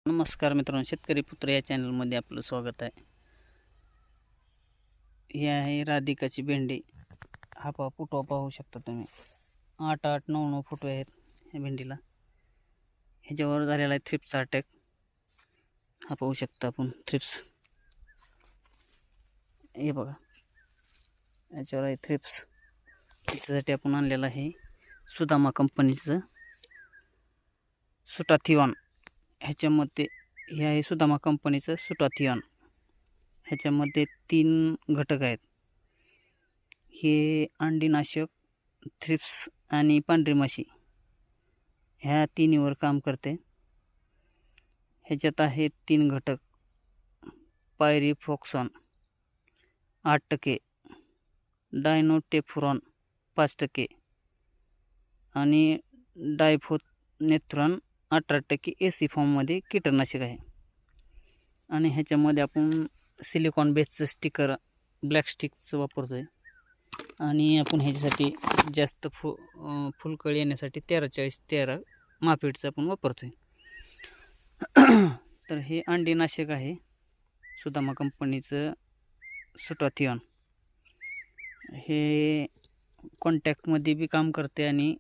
नमस्कार मित्रांनो, शेतकरी पुत्र या चॅनलमध्ये आपलं स्वागत आहे. ही आहे राधिकाची भेंडी. हा फुटवा पाहू शकता तुम्ही. 8-9 फुटवे आहेत या भेंडीला. ह्याच्यावर झालेला आहे थ्रिप्सचा अटॅक. हा पाहू शकता आपण थ्रिप्स. हे बघा, याच्यावर आहे थ्रिप्स. त्याच्यासाठी आपण आणलेलं आहे सुदामा कंपनीचं सुटाथिऑन. ह्याच्यामध्ये हे आहे सुदामा कंपनीचं सुटाथिऑन. ह्याच्यामध्ये 3 घटक आहेत. हे अंडीनाशक, थ्रिप्स आणि पांढरी माशी ह्या तिन्हीवर काम करते. ह्याच्यात आहेत 3 घटक: पायरिफ्लॉक्सॉन 8%, डायनोटेफ्युरॉन 5% आणि डायफोनेथ्रॉन 18% AC फॉर्ममध्ये कीटकनाशक आहे. आणि ह्याच्यामध्ये आपण सिलिकॉन बेसचं स्टिकर ब्लॅक स्टिकचं वापरतो आहे. आणि आपण ह्याच्यासाठी जास्त फुलकळी येण्यासाठी 13-40-13 माफेटचं आपण वापरतो आहे. तर हे अंडीनाशक आहे सुदामा कंपनीचं सुटाथिऑन. हे कॉन्टॅक्टमध्ये बी काम करते आणि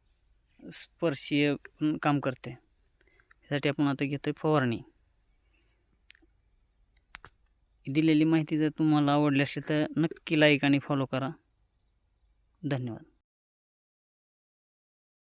स्पर्शीय पण काम करते. ह्यासाठी आपण आता घेतोय फवारणी. दिलेली माहिती जर तुम्हाला आवडली असली तर नक्की लाईक आणि फॉलो करा. धन्यवाद.